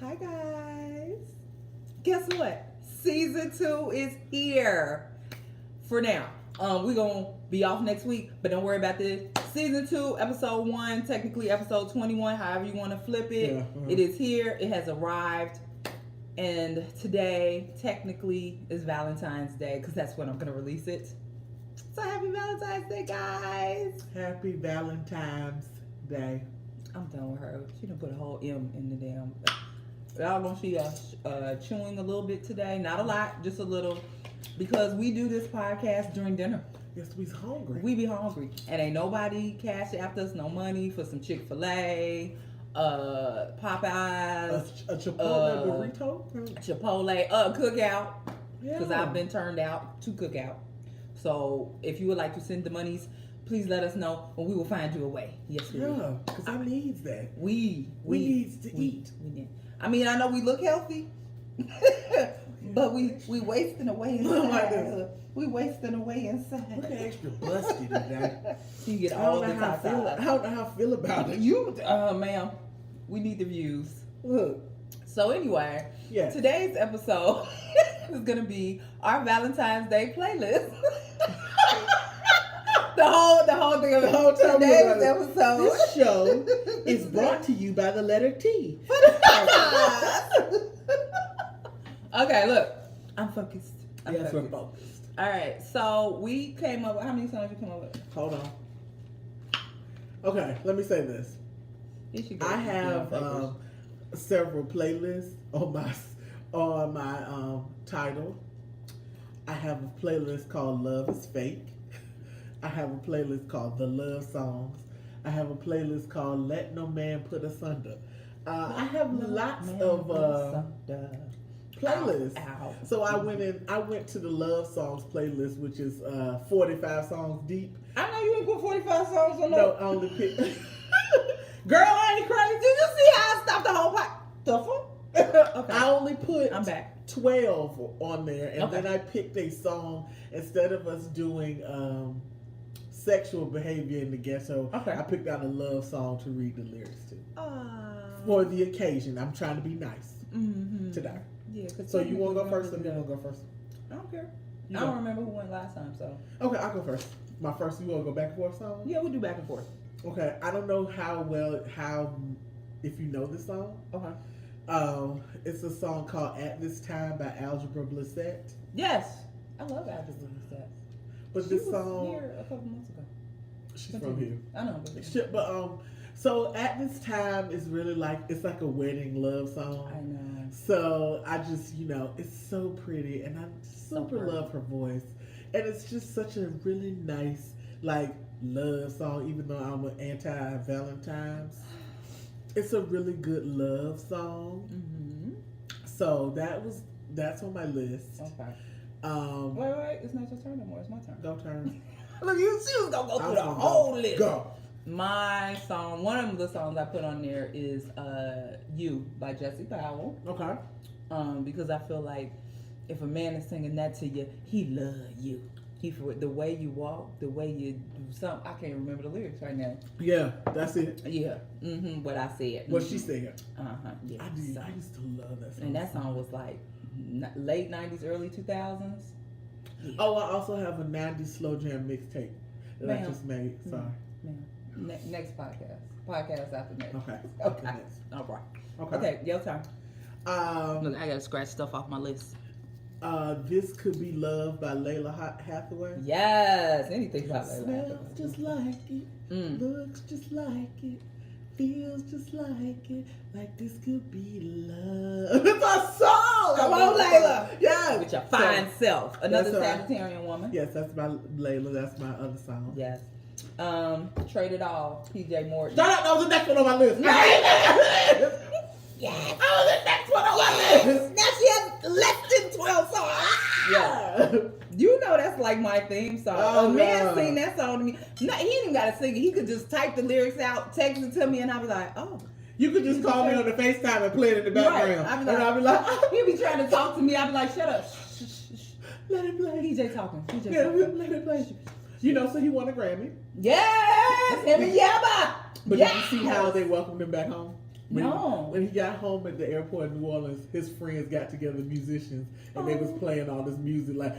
Hi guys. Guess what? Season 2 is here. For now. We're gonna be off next week, but don't worry about this. Season 2, episode 1, technically episode 21, however you want to flip it. Yeah, It is here. It has arrived. And today, technically, is Valentine's Day, because that's when I'm gonna release it. So happy Valentine's Day, guys. Happy Valentine's Day. I'm done with her. She done put a whole M in the damn. Y'all gonna see us chewing a little bit today. Not a lot, just a little. Because we do this podcast during dinner. Yes, we's hungry. We be hungry. And ain't nobody cash after us no money for some Chick-fil-A, Popeyes. A Chipotle burrito? Chipotle, cookout. Because I've been turned out to cookout. So if you would like to send the monies, please let us know, and we will find you a way. Yes, we will. Yeah, because I needs that. We needs to eat. We need. I mean, I know we look healthy, but we wasting away inside. We wasting away inside. Look extra busty today. You get all the top. I don't know how I feel about it. You, ma'am, we need the views. Look. So anyway, today's episode is gonna be our Valentine's Day playlist. The whole thing of the whole time. Today's episode. This show is brought to you by the letter T. Okay, look. I'm focused. Yes, we're focused. All right, so we came up with, how many songs you come up with? Hold on. Okay, let me say this. I have several playlists on my title. I have a playlist called Love is Fake. I have a playlist called The Love Songs. I have a playlist called Let No Man Put Us Under. I have lots of playlists. Ow. So I went to the Love Songs playlist, which is 45 songs deep. I know you ain't put 45 songs on. No, I only picked. Girl, I ain't crazy. Did you see how I stopped the whole pot? Okay. I only put I'm back. 12 on there, and then I picked a song instead of us doing sexual behavior in the ghetto. Okay. I picked out a love song to read the lyrics to. For the occasion. I'm trying to be nice today. Yeah. So you want to go first, or you want to go first? I don't care. I don't remember who went last time, so. Okay, I'll go first. My first, you want to go back and forth song? Yeah, we'll do back and forth. Okay, I don't know if you know this song. Okay. It's a song called At This Time by Algebra Blissett. Yes. I love Algebra Blissett. But this song, here a couple months ago. She's from here. I know. But so At This Time is really it's like a wedding love song. I know. So I just, it's so pretty, and I super love her voice, and it's just such a really nice love song. Even though I'm an anti-Valentine's, it's a really good love song. Mm-hmm. So that's on my list. Okay. Wait, it's not your turn anymore. It's my turn. Go turn. Look, she was gonna go through the whole list. Go. My song, one of the songs I put on there is "You" by Jesse Powell. Okay. Because I feel like if a man is singing that to you, he love you. The way you walk, the way you do something. I can't remember the lyrics right now. Yeah, that's it. Yeah. What I said. What she said. Yeah. I used to love that song. And that song was like late 90s, early 2000s. Yeah. Oh, I also have a 90s slow jam mixtape that I just made. Sorry. Next podcast. Podcast after next. Okay. Next. All right. Okay, your turn. Look, I gotta scratch stuff off my list. This Could Be Love by Lalah Hathaway. Yes, anything about Lalah Hathaway. Smells just like it, looks just like it, feels just like it, like this could be love. It's a song! Come on, Lalah! Yes! With your fine self. Another Sagittarian woman. Yes, that's my Lalah. That's my other song. Yes. Trade It All, PJ Morton. Shut up! That was the next one on my list. Yes. That was the next one on my list. Now she has less than 12 songs. Yeah. You know that's like my theme song. A man sing that song to me. No, he ain't even got to sing it. He could just type the lyrics out, text it to me, and I'll be like, oh. You could just call me on the FaceTime and play it in the background. Right. I'll be like, he'll be trying to talk to me. I'll be like, shut up. Shh. Let it play. PJ talking. Let it play. So he won a Grammy. Yes! Him and Yabba! But did you see how they welcomed him back home? When he got home at the airport in New Orleans, his friends got together, musicians, and they was playing all this music like.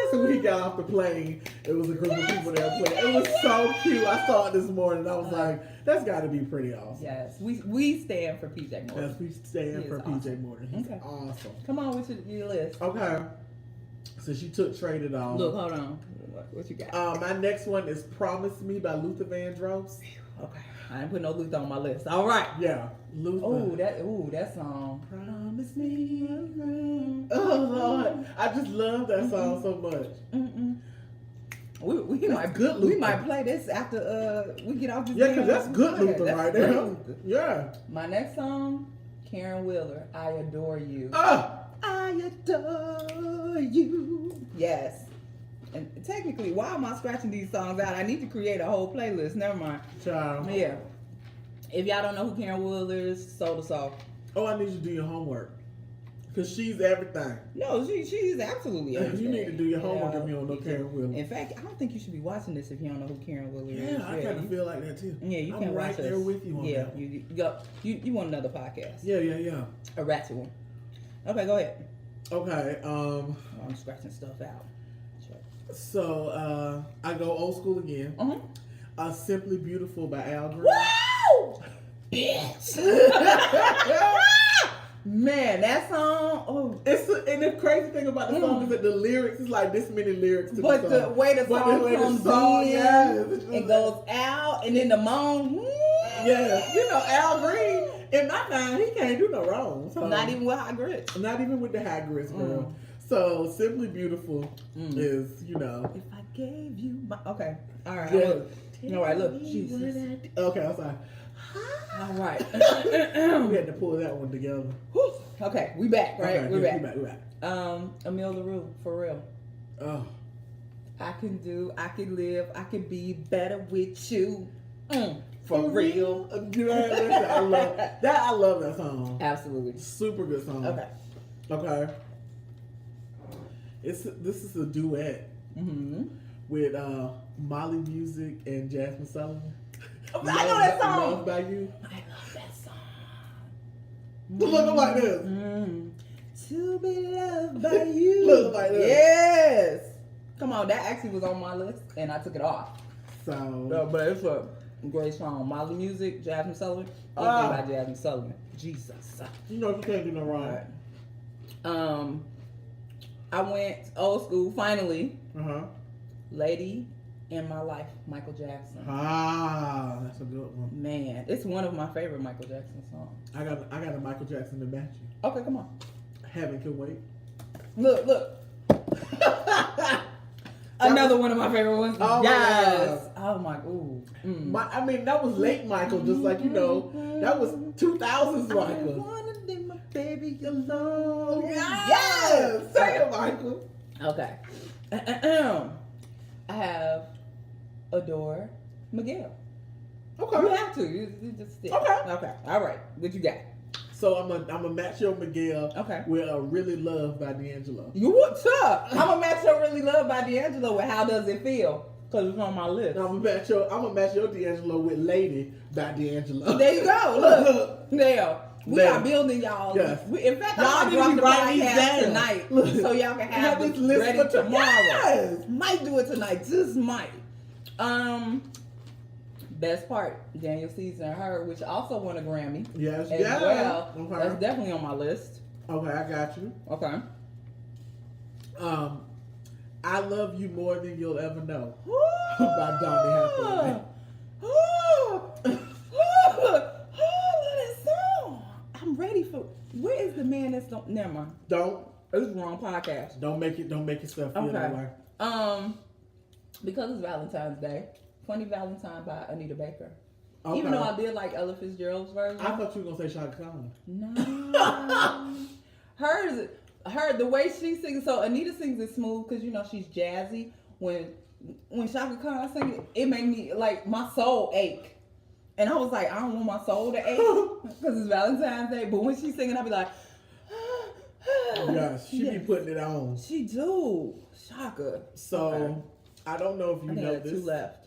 So when he got off the plane, it was a group of people there playing. It was so cute. I saw it this morning. I was like, that's got to be pretty awesome. Yes, we stand for PJ Morton. Yes, we stand for PJ Morton. He's awesome. Come on with your list. Okay. So she took Traded On. Look, hold on. What you got? My next one is Promise Me by Luther Vandross. Okay. I didn't put no Luther on my list. All right. Yeah. Luther. That song. Promise me. Oh, Lord. I just love that song so much. We might play this after we get off this. Yeah, because that's good Luther right there. Luther. Yeah. My next song, Caron Wheeler, I Adore You. I adore you. Yes. And technically, why am I scratching these songs out? I need to create a whole playlist. Never mind. Child. Yeah. If y'all don't know who Caron Wheeler is, Soul to Soul. Oh, I need you to do your homework. Because she's everything. No, she's absolutely everything. You need to do your homework if you don't know Caron Wheeler. In fact, I don't think you should be watching this if you don't know who Caron Wheeler is. Yeah, I kind of feel like that too. Yeah, you can right watch there with you on that. You want another podcast. Yeah. A ratchet one. Okay, go ahead. Okay. I'm scratching stuff out. So I go old school again. Simply Beautiful by Al Green. Woo! Bitch. Man, that song. And the crazy thing about the song is that the lyrics is like this many lyrics to the song. But the way the song comes in, it goes out, and then the moan. Yeah, Al Green. In my mind, he can't do no wrong. So. Not even with high grits. Not even with the high grits, girl. So Simply Beautiful is, If I gave you my... Okay. All right. Yeah. All right, look. Jesus. Okay, I'm sorry. All right. We had to pull that one together. Okay, we back, right? Okay, We're back. We back. Amel Larriieux, For Real. Oh. I can live, I can be better with you. For real. I love that song. Absolutely. Super good song. Okay. This is a duet with Molly Music and Jasmine Sullivan. I know that song. Loved by You. I love that song. Look like this. To be loved by you. Look like this. Yes. Come on, that actually was on my list, and I took it off. So, but it's a great song. Molly Music, Jasmine Sullivan. Anything by Jasmine Sullivan. Jesus. You can't do no wrong. Right. I went old school. Finally. Lady in My Life, Michael Jackson. That's a good one. Man, it's one of my favorite Michael Jackson songs. I got a Michael Jackson to match you. Okay, come on. Heaven Can Wait. Look. Another one of my favorite ones. Oh yes. Oh my. Ooh. That was late Michael. Just like that was 2000s Michael. I wanna be my baby alone. Yes. Say it, Michael. Okay. I have Adore Miguel. Okay. You have to. You just stick. Okay. All right. What you got? So I'm gonna match your Miguel with Really Love by D'Angelo. You what's up? I'm gonna match your Really Love by D'Angelo with How Does It Feel? Because it's on my list. I'm gonna match your D'Angelo with Lady by D'Angelo. There you go. Look. There. We are building y'all. Yes. In fact, y'all drop the podcast tonight so y'all can have this ready tomorrow. Yes. Might do it tonight. Just might. Best part, Daniel Caesar and H.E.R, which also won a Grammy. Yes. Well. Okay. That's definitely on my list. Okay, I got you. Okay. I Love You More Than You'll Ever Know by Donny Hathaway. I'm ready for. Where is the man that's don't? Never mind. Don't. It's the wrong podcast. Don't make yourself feel that way. Because it's Valentine's Day. Funny Valentine by Anita Baker. Okay. Even though I did like Ella Fitzgerald's version. I thought you were gonna say Shaka Khan. No. Her, the way she sings. So Anita sings it smooth because she's jazzy. When Shaka Khan sings it made me like my soul ache. And I was like, I don't want my soul to ache because it's Valentine's Day. But when she's singing, I'll be like, yeah, she be putting it on. She do. Shaka. So, I don't know if you know this. 2 left.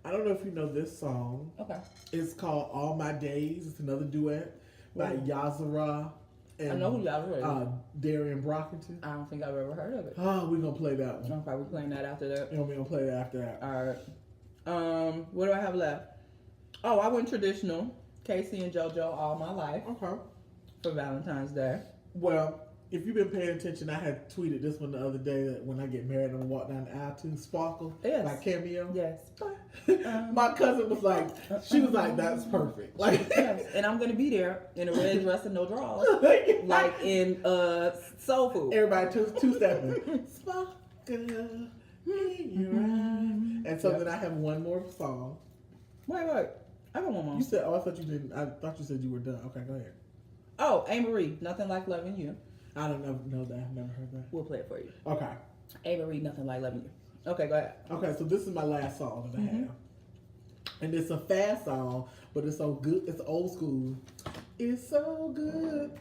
I don't know if you know this song. Okay. It's called All My Days. It's another duet by Yazarah and I know who Yazarah is. Darian Brockington. I don't think I've ever heard of it. Oh, we're gonna play that one. Okay, we're playing that after that. And we're gonna play that after that. Alright. What do I have left? Oh, I went traditional. Casey and JoJo All My Life. Okay. For Valentine's Day. Well, if you've been paying attention, I had tweeted this one the other day that when I get married, I'm gonna walk down the aisle to Sparkle by Cameo. Yes. My cousin was like, she was like, that's perfect. Like, yes. And I'm gonna be there in a red dress and no drawers, like in Soul Food. Everybody two-stepping. Sparkle in your eyes. And so then I have one more song. Wait. I got one more. You said, I thought you didn't. I thought you said you were done. Okay, go ahead. Oh, A-Marie, Nothing Like Loving You. I don't know that. I've never heard that. We'll play it for you. Okay. A-Marie, Nothing Like Loving You. Okay, go ahead. Okay, so this is my last song that I have. And it's a fast song, but it's so good. It's old school. It's so good.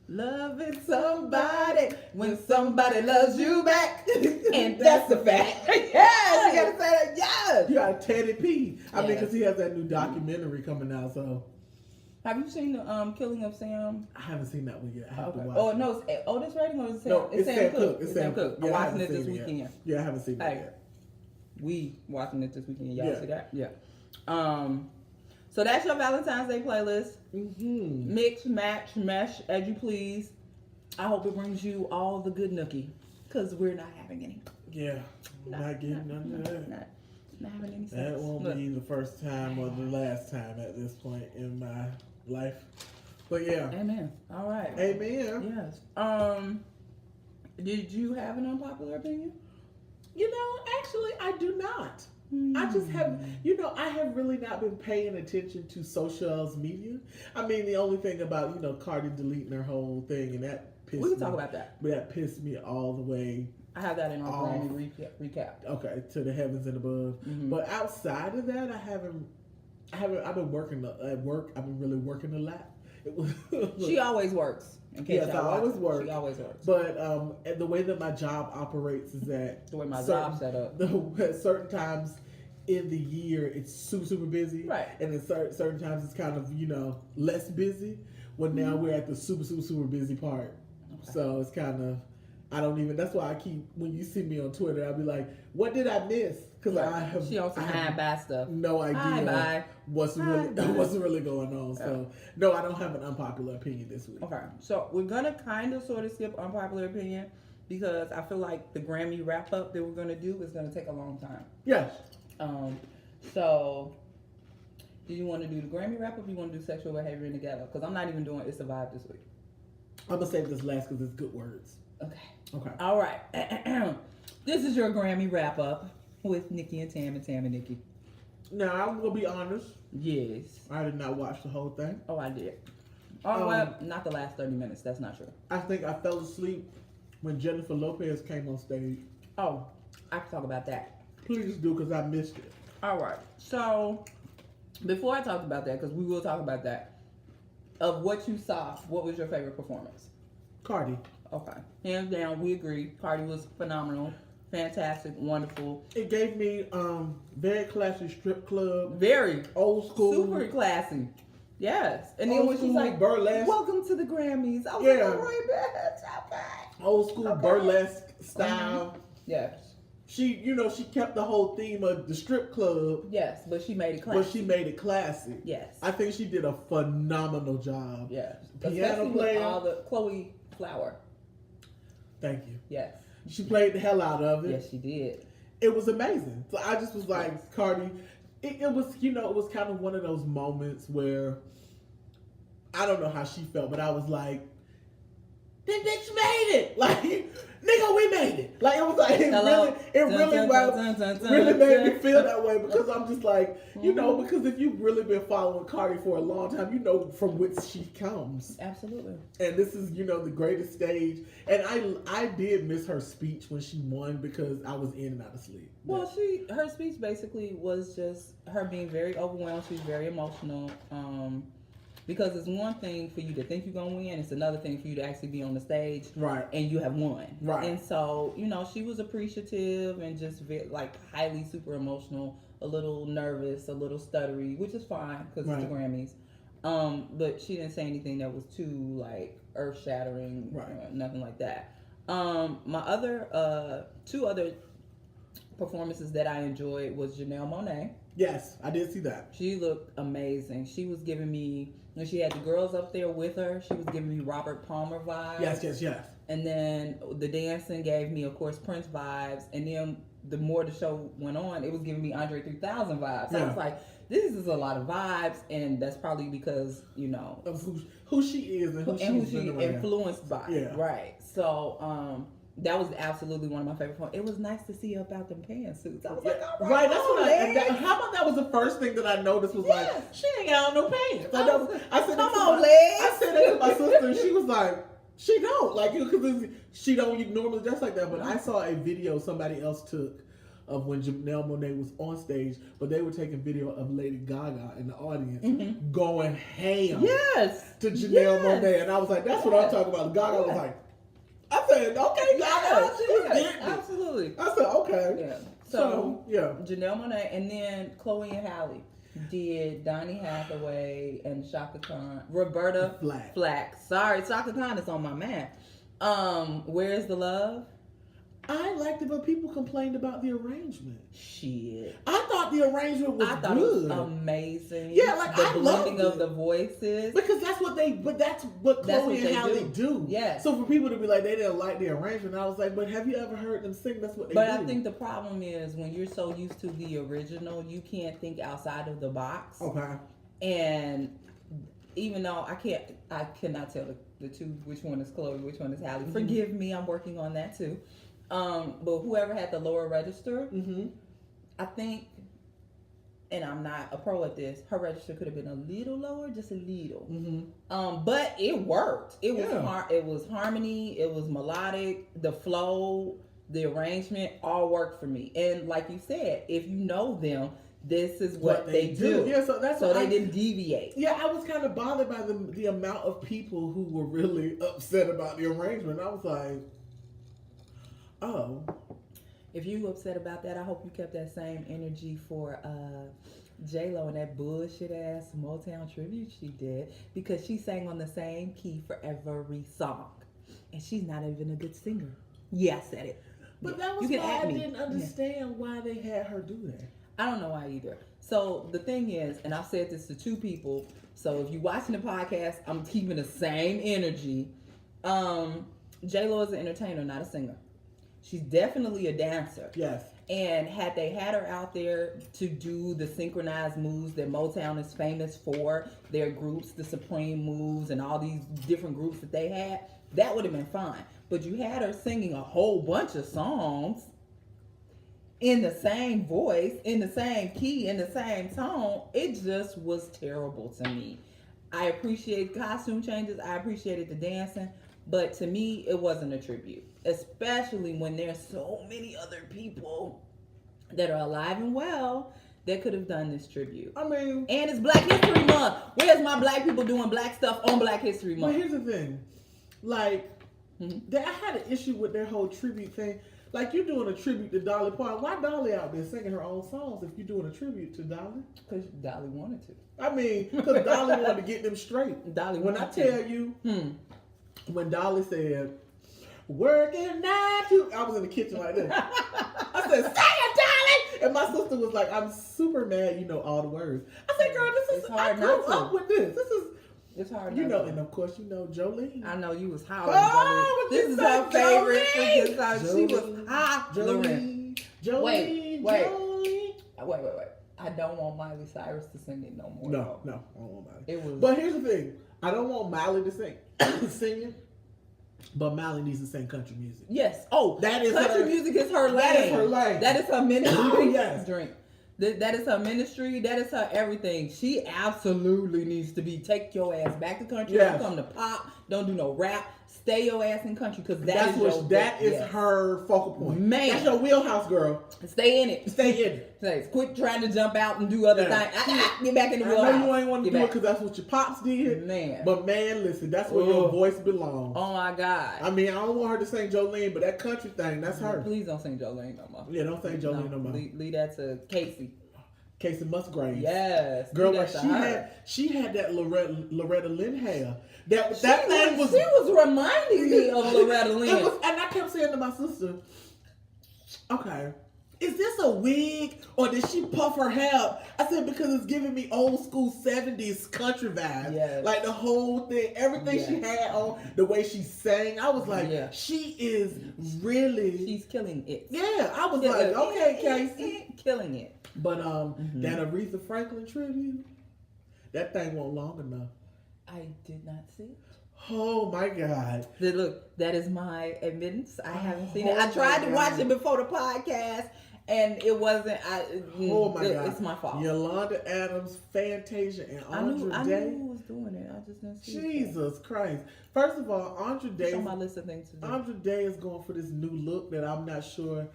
Loving somebody when somebody loves you back. And that's a fact. Yes, you gotta say that. Yes. You got Teddy P. I mean, because he has that new documentary coming out, so. Have you seen the Killing of Sam? I haven't seen that one yet. I have to watch it. No, it's Otis Redding or is it Sam? No, it's Sam Cooke. It's Sam Cooke. I'm watching it this weekend. Yeah, I haven't seen it yet. We watching it this weekend. Y'all see that? Yeah. So that's your Valentine's Day playlist. Mix, match, mesh, as you please. I hope it brings you all the good nookie, because we're not having any. Yeah, not getting none of that. Not having any sex. That won't be the first time or the last time at this point in my life. But yeah. Amen. All right. Amen. Yes. Did you have an unpopular opinion? You know, actually, I do not. I just have, I have really not been paying attention to social media. I mean, the only thing about, Cardi deleting her whole thing, and that pissed me. We can talk about that. But that pissed me all the way. I have that in our Grammy recap. Okay, to the heavens and above. But outside of that, I've been working at work. I've been really working a lot. She always works. Yes, I always work. She always works. But and the way that my job operates is that the way my job's set up. Certain times in the year it's super busy, right? And then certain times it's kind of less busy. Well, now we're at the super busy part, so it's kind of that's why I keep, when you see me on Twitter, I'll be like, what did I miss? Because she also buy stuff. No idea what's really going on. So no, I don't have an unpopular opinion this week. Okay, so we're gonna kind of sort of skip unpopular opinion because I feel like the Grammy wrap up that we're gonna do is gonna take a long time. Yes. So do you want to do the Grammy wrap up or do you want to do sexual behavior in the ghetto? Because I'm not even doing It's a Vibe this week. I'm gonna save this last because it's good words. Okay. All right. This is your Grammy wrap up with Nikki and Tam and Nikki. Now, I'm going to be honest. Yes. I did not watch the whole thing. Oh, I did. Oh, well, not the last 30 minutes. That's not true. I think I fell asleep when Jennifer Lopez came on stage. Oh, I can talk about that. Please do, because I missed it. All right. So, before I talk about that, because we will talk about that, of what you saw, what was your favorite performance? Cardi. Okay. Hands down, we agree. Cardi was phenomenal. Fantastic. Wonderful. It gave me very classy strip club. Very. Old school. Super classy. Yes. And then when she's like, burlesque. Welcome to the Grammys. I was like, all right, bitch. Okay. Old school burlesque style. Yes. She, she kept the whole theme of the strip club. Yes, but she made it classy. Yes. I think she did a phenomenal job. Yes. Piano player. With all the Chloe Flower. Thank you. Yes. She played the hell out of it. Yes, she did. It was amazing. So I just was like, Cardi, it was, it was kind of one of those moments where I don't know how she felt, but I was like, this bitch made it. Like, nigga, we made it. Like, it was like, it really made me feel that way because I'm just like, because if you've really been following Cardi for a long time, you know from which she comes. Absolutely. And this is, the greatest stage. And I did miss her speech when she won because I was in and out of sleep. Well, her speech basically was just her being very overwhelmed. She was very emotional. Because it's one thing for you to think you're going to win. It's another thing for you to actually be on the stage. Right. And you have won. Right. And so, she was appreciative and just highly super emotional a little nervous, a little stuttery, which is fine because it's the Grammys. But she didn't say anything that was too like earth shattering, nothing like that. My other two other performances that I enjoyed was Janelle Monae. Yes, I did see that. She looked amazing. She was giving me, when she had the girls up there with her, she was giving me Robert Palmer vibes. Yes. And then the dancing gave me, of course, Prince vibes. And then the more the show went on, it was giving me Andre 3000 vibes. So I was like, this is a lot of vibes, and that's probably because, you know, of who she is and who she's influenced by. Yeah. Right. So, that was absolutely one of my favorite points. It was nice to see her about them pantsuits. I was like, all right, that's what how about that was the first thing that I noticed was like, she ain't got on no pants. I said, come on, Liz. I said that to my sister, and she was like, she don't. Like, because she don't normally dress like that. But I saw a video somebody else took of when Janelle Monae was on stage, but they were taking video of Lady Gaga in the audience going ham to Janelle Monae. And I was like, that's what I'm talking about. Gaga was like, I said, okay, Gaga. Absolutely. I said, okay. Yeah. So Janelle Monae, and then Chloe and Halle did Donny Hathaway and Shaka Khan. Roberta Flack. Sorry, Shaka Khan is on my mind. Where's the Love? I liked it, but people complained about the arrangement. Shit. I thought the arrangement was good. It was amazing. Yeah, like the blending of the voices. Because that's what Chloe and Halle do. Yeah. So for people to be like, they didn't like the arrangement, I was like, but have you ever heard them sing? That's what they do. But I think the problem is when you're so used to the original, you can't think outside of the box. Okay. And even though I cannot tell the two, which one is Chloe, which one is Halle. Forgive me, I'm working on that too. But whoever had the lower register, I think, and I'm not a pro at this, her register could have been a little lower, just a little. But it worked. It was it was harmony, it was melodic, the flow, the arrangement, all worked for me. And like you said, if you know them, this is what they do. Yeah, so that's so they didn't deviate. Yeah, I was kind of bothered by the amount of people who were really upset about the arrangement. I was like, oh. If you upset about that, I hope you kept that same energy for J-Lo and that bullshit ass Motown tribute she did, because she sang on the same key for every song. And she's not even a good singer. Yeah, I said it. But that was why I didn't understand why they had her do that. I don't know why either. So the thing is, and I've said this to two people, so if you're watching the podcast, I'm keeping the same energy. J-Lo is an entertainer, not a singer. She's definitely a dancer. Yes. And had they had her out there to do the synchronized moves that Motown is famous for, their groups, the Supreme Moves, and all these different groups that they had, that would have been fine. But you had her singing a whole bunch of songs in the same voice, in the same key, in the same tone. It just was terrible to me. I appreciate costume changes. I appreciated the dancing. But to me, it wasn't a tribute. Especially when there's so many other people that are alive and well that could have done this tribute. I mean... And it's Black History Month. Where's my black people doing black stuff on Black History Month? Well, here's the thing. Like, I had an issue with their whole tribute thing. Like, you're doing a tribute to Dolly Parton. Why Dolly out there singing her own songs if you're doing a tribute to Dolly? Because Dolly wanted to. I mean, because Dolly wanted to get them straight. Dolly when I tell you, when Dolly said, working 9 to... I was in the kitchen like this. I said, say it, Dolly! And my sister was like, I'm super mad you know all the words. I said, girl, this is... I grew up with this. This is... It's hard. You know, and of course, you know Jolene. I know you was hollering. Oh, this is her favorite. She was hollering. Wait. I don't want Miley Cyrus to sing it no more. No, I don't want Miley. But here's the thing. I don't want Miley to sing it. But Miley needs to sing country music. Yes. Oh, that is country music is her lane. That is her lane. That is her ministry. Yes. Drink. That is her ministry. That is her everything. She absolutely needs to take your ass back to country. Yes. Don't come to pop. Don't do no rap. Stay your ass in country, because that is her focal point. Man, that's your wheelhouse, girl. Stay in it. Stay in it. Quit trying to jump out and do other things. Get back in the wheelhouse. I know you ain't want to do it because that's what your pops did. Man, but man, listen, that's where your voice belongs. Oh my God. I mean, I don't want her to sing Jolene, but that country thing, that's her. Please don't sing Jolene no more. Yeah, don't sing Jolene no more. Leave that to Casey. Casey Musgraves. Yes. Girl, like she had that Loretta Lynn hair. That thing was. She was reminding me of Loretta Lynn. And I kept saying to my sister, okay, is this a wig or did she puff her hair up? I said, because it's giving me old school 70s country vibes. Yes. Like the whole thing, everything she had on, the way she sang. I was like, she is really. She's killing it. Yeah, I was like, okay, Casey. Killing it. But that Aretha Franklin tribute, that thing wasn't long enough. I did not see it. Oh my God. Look, that is my admittance. I haven't seen it. I tried to watch it before the podcast and it wasn't. Oh my God. It's my fault. Yolanda Adams, Fantasia, and Andre Day. I knew who was doing it. I just didn't see it. Jesus Christ. First of all, Andre Day. It's on my list of things to do. Andre Day is going for this new look that I'm not sure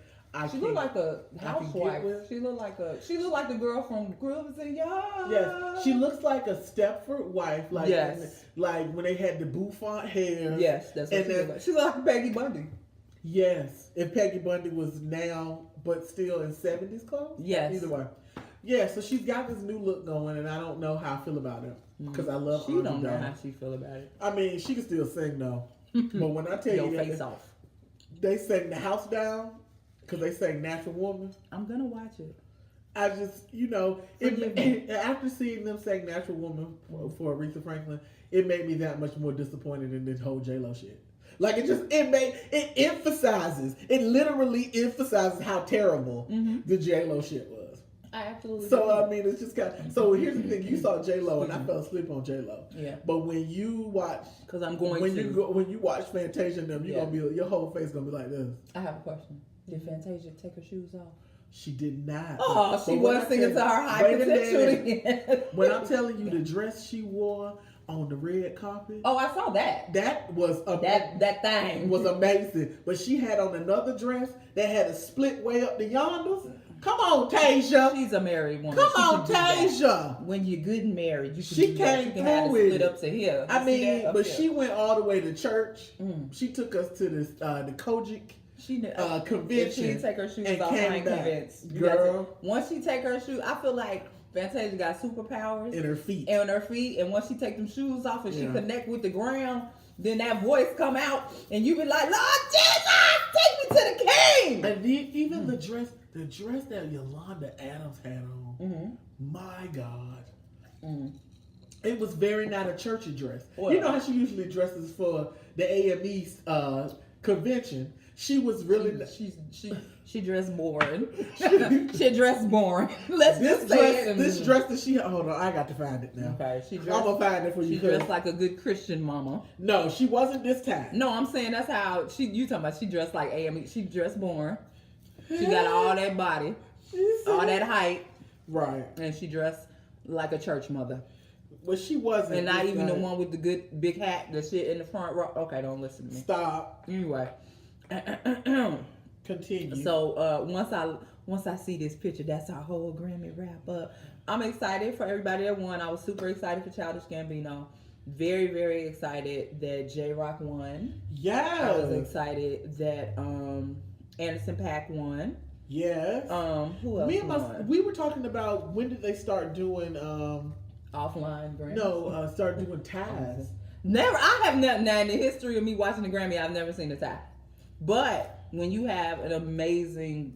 she looked like a housewife. She looked like the girl from Grooves and Y'all. Yes, she looks like a Stepford wife. Like like when they had the bouffant hair. Yes, that's what she looked like. She looked like Peggy Bundy. Yes, if Peggy Bundy was now, but still in 70s clothes. Yes, either way. Yeah, so she's got this new look going, and I don't know how I feel about it because I love. She don't know how she feel about it. I mean, she can still sing though. But when I tell you, face off. They sang The House Down. Because they sang Natural Woman. I'm going to watch it. I just, after seeing them sing Natural Woman for Aretha Franklin, it made me that much more disappointed in this whole J-Lo shit. Like, it literally emphasizes how terrible the J-Lo shit was. I absolutely So, I mean, it's just kind of, so here's the thing, you saw J-Lo and I fell asleep on J-Lo. Yeah. But when you watch, because I'm going when you watch Fantasia and them, you're gonna be, your whole face gonna be like this. I have a question. Did Fantasia take her shoes off? She did not. Oh, she was singing to her high potential. When I'm telling you the dress she wore on the red carpet. Oh, I saw that. That was that thing was amazing. But she had on another dress that had a split way up the yonders. Come on, Tasia. She's a married woman. Come on, Tasia. When you're good and married, she came through with split up to here. I mean, but she went all the way to church. She took us to this the Kojic. Convention. If she take her shoes off, I ain't convinced. Girl. Once she take her shoes, I feel like Fantasia got superpowers in her feet. And once she take them shoes off and she connect with the ground, then that voice come out and you be like, Lord Jesus, take me to the king. And even the dress that Yolanda Adams had on, my God. It was very not a churchy dress. Well, you know how she usually dresses for the AME convention. She was really she dressed boring. she dressed boring. This dress that she hold on, I got to find it now. Okay, I'm gonna find it for you. She dressed like a good Christian mama. No, she wasn't this time. No, I'm saying that's how you talking about. She dressed like AME. She dressed boring. She got all that body, all that height, right? And she dressed like a church mother. Well, she wasn't, and not even the one with the good big hat, the shit in the front row. Okay, don't listen to me. Stop. Anyway. Continue. So once I see this picture, that's our whole Grammy wrap up. I'm excited for everybody that won. I was super excited for Childish Gambino. Very, very excited that J-Rock won. Yeah. I was excited that Anderson .Paak won. Yes. Who else won? We were talking about when did they start doing offline Grammys? No, start doing ties. Never. I have not. Now in the history of me watching the Grammy, I've never seen a tie. But when you have an amazing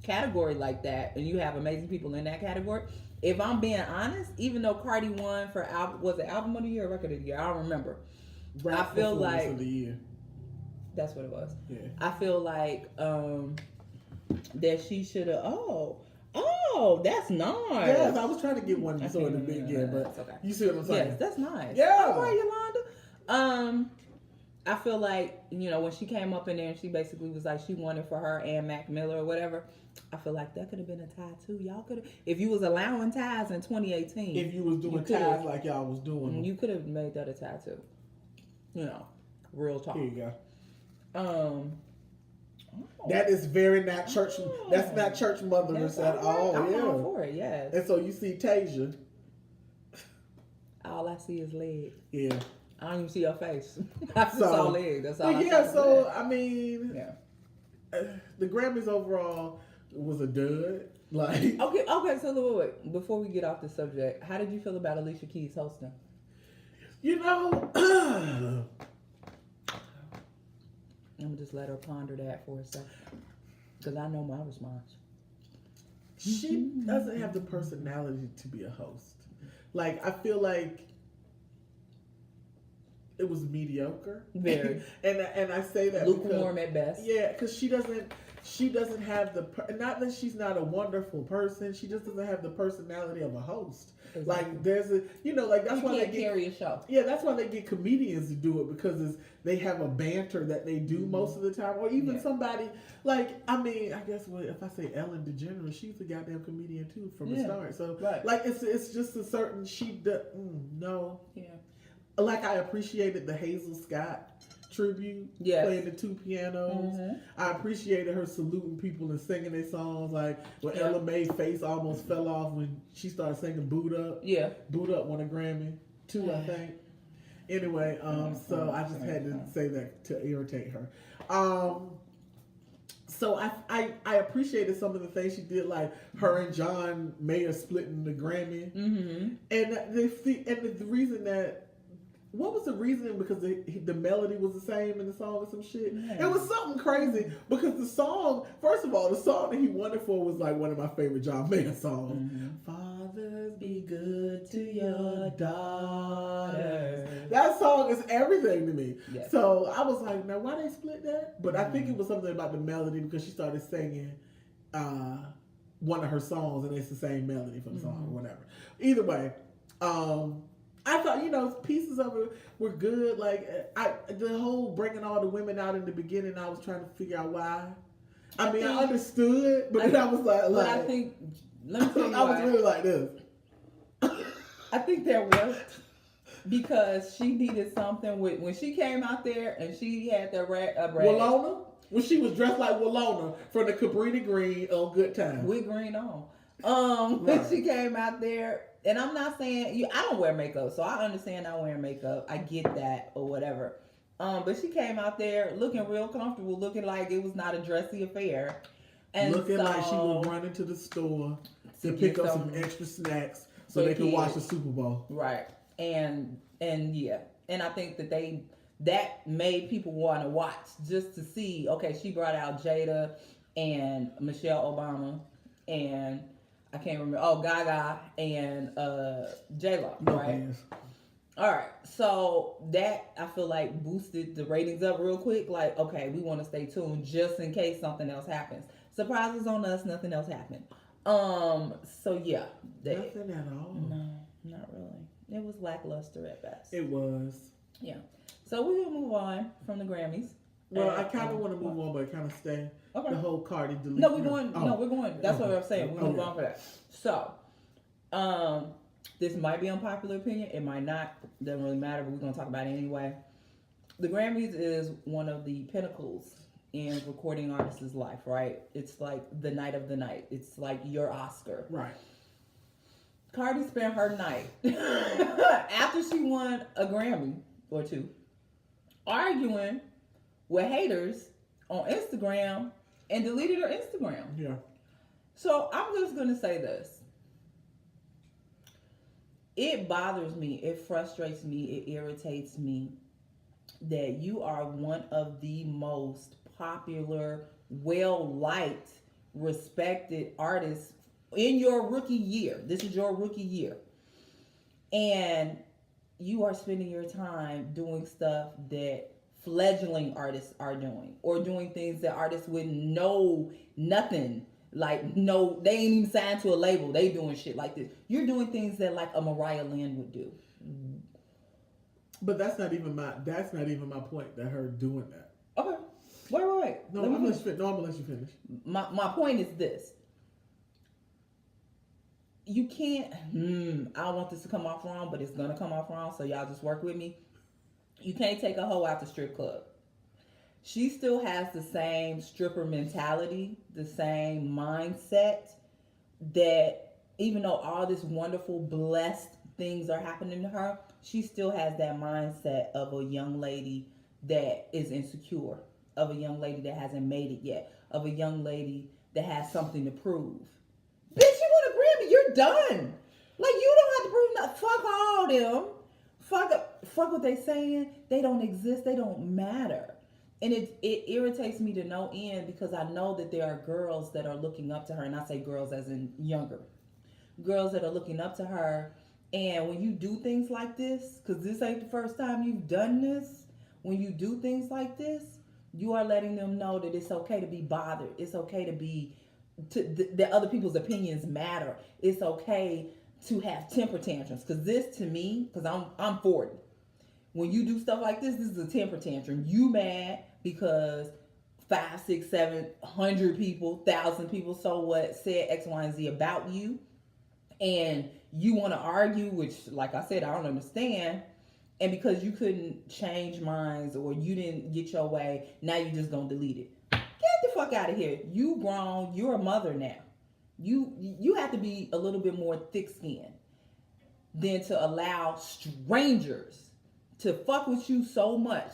category like that, and you have amazing people in that category, if I'm being honest, even though Cardi won for was it album of the year or record of the year? I don't remember. I feel like of the year. That's what it was. Yeah. I feel like that she should have. Oh, that's nice. Yes, I was trying to get one so in the big game, but okay. You see what I'm saying? Yes, that's nice. Yeah. All right, Yolanda. I feel like, when she came up in there and she basically was like she wanted for her and Mac Miller or whatever, I feel like that could have been a tie too. Y'all could have, if you was allowing ties in 2018. If you was doing ties like y'all was doing. You could have made that a tie too. Real talk. Here you go. That is very not church. That's not church motherless at all. I'm all for it, yes. And so you see Tasia. All I see is leg. Yeah. I don't even see her face. I just saw leg. That's all. I mean, the Grammys overall was a dud. Like, okay. So wait. Before we get off the subject, how did you feel about Alicia Keys hosting? You know, I'm gonna just let her ponder that for a second, because I know my response. She doesn't have the personality to be a host. Like, I feel like it was mediocre. Very. and I say that lukewarm at best. Yeah, because she doesn't have the, not that she's not a wonderful person, she just doesn't have the personality of a host. Exactly. Like, there's a, like, that's why they carry a show. Yeah, that's why they get comedians to do it, because they have a banter that they do most of the time, or even somebody, like, I mean, I guess if I say Ellen DeGeneres, she's a goddamn comedian too from the start. So, like, it's just a certain, no. Yeah. Like, I appreciated the Hazel Scott tribute, playing the two pianos. I appreciated her saluting people and singing their songs, like when Ella Mae's face almost fell off when she started singing Boot Up. Yeah. Boot Up won a Grammy, 2 I think. Anyway, so I just had to say that to irritate her. So I appreciated some of the things she did, like her and John Mayer splitting the Grammy. And the reason that, what was the reason? Because the melody was the same in the song or some shit. Yeah. It was something crazy, because the song, first of all, the song that he won it for was like one of my favorite John Mayer songs. Fathers, be good to your daughters. That song is everything to me. Yes. So I was like, now why they split that? But I think it was something about the melody, because she started singing one of her songs and it's the same melody from the song or whatever. Either way, I thought, pieces of it were good. Like, the whole bringing all the women out in the beginning, I was trying to figure out why. I understood, but then I was like, but I think, let me tell you I was really like this. I think that worked because she needed something when she came out there and she had the Walona? When she was dressed like Walona from the Cabrini Green on Good Time. With green on. When she came out there. And I'm not saying, I don't wear makeup, so I understand not wearing makeup. I get that or whatever. But she came out there looking real comfortable, looking like it was not a dressy affair. And looking like she was running to the store to pick up some extra snacks so they could watch the Super Bowl. Right. And yeah. And I think that made people want to watch just to see, okay, she brought out Jada and Michelle Obama and I can't remember. Oh, Gaga and J-Lo, right? Yes. All right. So that, I feel like, boosted the ratings up real quick. Like, okay, we want to stay tuned just in case something else happens. Surprises on us, nothing else happened. So yeah. Nothing at all. No, not really. It was lackluster at best. It was. Yeah. So we're going to move on from the Grammys. Well, I kind of want to move on, but kind of stay. Okay. The whole Cardi deletion. No, we're going. Oh. No, we're going. That's what I'm saying. We're moving on for that. So, this might be unpopular opinion. It might not. Doesn't really matter. But we're going to talk about it anyway. The Grammys is one of the pinnacles in recording artists' life, right? It's like the night of the night. It's like your Oscar. Right. Cardi spent her night after she won a Grammy or two arguing with haters on Instagram and deleted her Instagram. Yeah. So I'm just going to say this. It bothers me. It frustrates me. It irritates me that you are one of the most popular, well-liked, respected artists in your rookie year. This is your rookie year. And you are spending your time doing stuff that fledgling artists are doing, or doing things that artists wouldn't know nothing. Like, no, they ain't even signed to a label. They doing shit like this. You're doing things that like a Mariah Lynn would do. But that's not even my point, that her doing that. Okay. Wait. No, I'm gonna let you finish. My point is this. You can't, I don't want this to come off wrong, but it's gonna come off wrong, so y'all just work with me. You can't take a hoe out the strip club. She still has the same stripper mentality, the same mindset, that even though all this wonderful, blessed things are happening to her, she still has that mindset of a young lady that is insecure, of a young lady that hasn't made it yet, of a young lady that has something to prove. you're done. Like, you don't have to prove nothing. Fuck all them. Fuck what they saying. They don't exist. They don't matter. And it irritates me to no end because I know that there are girls that are looking up to her, and I say girls as in younger. Girls that are looking up to her, and when you do things like this, because this ain't the first time you've done this, when you do things like this, you are letting them know that it's okay to be bothered. It's okay to be, that other people's opinions matter. It's okay to have temper tantrums. Because this, to me, because I'm 40. When you do stuff like this is a temper tantrum. You mad because 5, 6, 700 people, 1,000 people, so what, said X, Y, and Z about you. And you want to argue, which, like I said, I don't understand. And because you couldn't change minds or you didn't get your way, now you just gonna delete it. Get the fuck out of here. You grown. You're a mother now. You have to be a little bit more thick-skinned than to allow strangers to fuck with you so much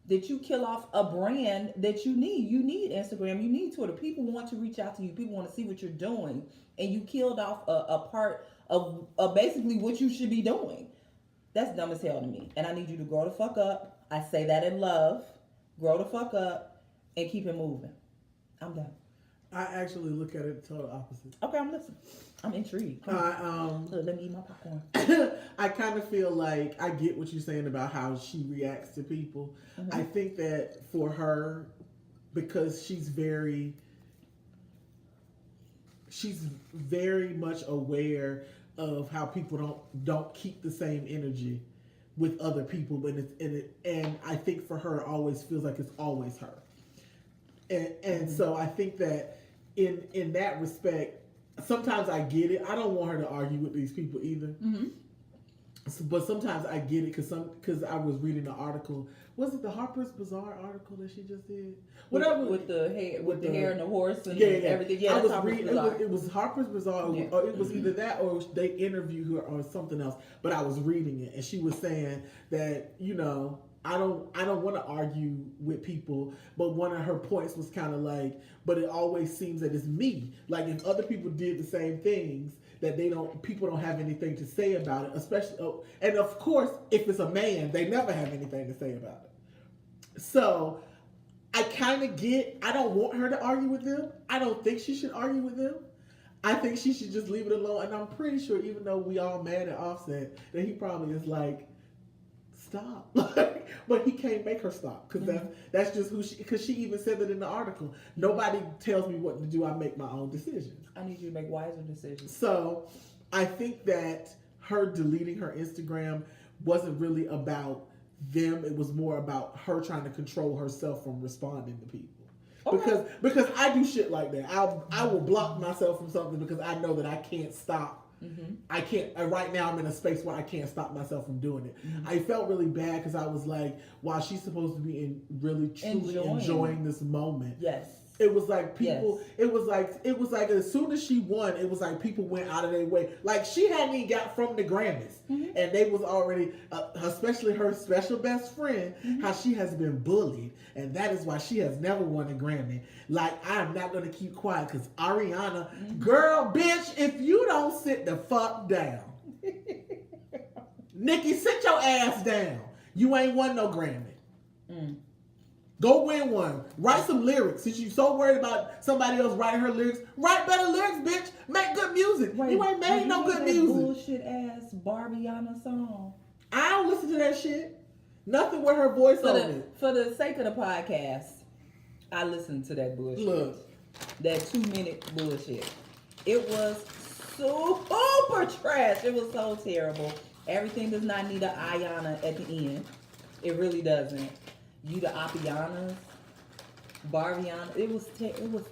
that you kill off a brand that you need. You need Instagram. You need Twitter. People want to reach out to you. People want to see what you're doing. And you killed off a part of basically what you should be doing. That's dumb as hell to me. And I need you to grow the fuck up. I say that in love. Grow the fuck up and keep it moving. I'm done. I actually look at it the total opposite. Okay, I'm listening. I'm intrigued. Let me eat my popcorn. I kind of feel like I get what you're saying about how she reacts to people. Mm-hmm. I think that for her, because she's very much aware of how people don't keep the same energy with other people, but and I think for her it always feels like it's always her. And mm-hmm. So I think that in that respect, sometimes I get it. I don't want her to argue with these people either. Mm-hmm. But sometimes I get it because I was reading the article. Was it the Harper's Bazaar article that she just did? Whatever with the hair and the horse and yeah. everything. Yeah, that's Harper's Bazaar. It was Harper's Bazaar, or it was either that or they interviewed her or something else. But I was reading it, and she was saying that I don't want to argue with people, but one of her points was kind of like, but it always seems that it's me. Like if other people did the same things, that people don't have anything to say about it, especially, and of course, if it's a man, they never have anything to say about it. So I kind of I don't want her to argue with them. I don't think she should argue with them. I think she should just leave it alone. And I'm pretty sure, even though we all mad at Offset, that he probably is like, stop. But he can't make her stop because mm-hmm. that's just who she, because she even said that in the article. Nobody tells me what to do. I make my own decisions. I need you to make wiser decisions. So I think that her deleting her Instagram wasn't really about them. It was more about her trying to control herself from responding to people. Okay. Because I do shit like that. I will block myself from something because I know that I can't stop. Mm-hmm. I can't. Right now, I'm in a space where I can't stop myself from doing it. Mm-hmm. I felt really bad because I was like, "Wow, she's supposed to be really truly enjoying this moment." Yes. It was like people. Yes. It was like as soon as she won, it was like people went out of their way. Like she hadn't even got from the Grammys, mm-hmm. and they was already, especially her special best friend, mm-hmm. how she has been bullied, and that is why she has never won a Grammy. Like I'm not gonna keep quiet because Ariana, mm-hmm. girl, bitch, if you don't sit the fuck down, Nikki, sit your ass down. You ain't won no Grammy. Mm. Go win one. Write some lyrics. Since you're so worried about somebody else writing her lyrics, write better lyrics, bitch. Make good music. Wait, you ain't made no good music. Bullshit ass Barbiana song. I don't listen to that shit. Nothing with her voice on it. For the sake of the podcast, I listened to that bullshit. Look. That 2-minute bullshit. It was super trash. It was so terrible. Everything does not need an Ayana at the end. It really doesn't. You the Appianas, Barbiana. It was terrible.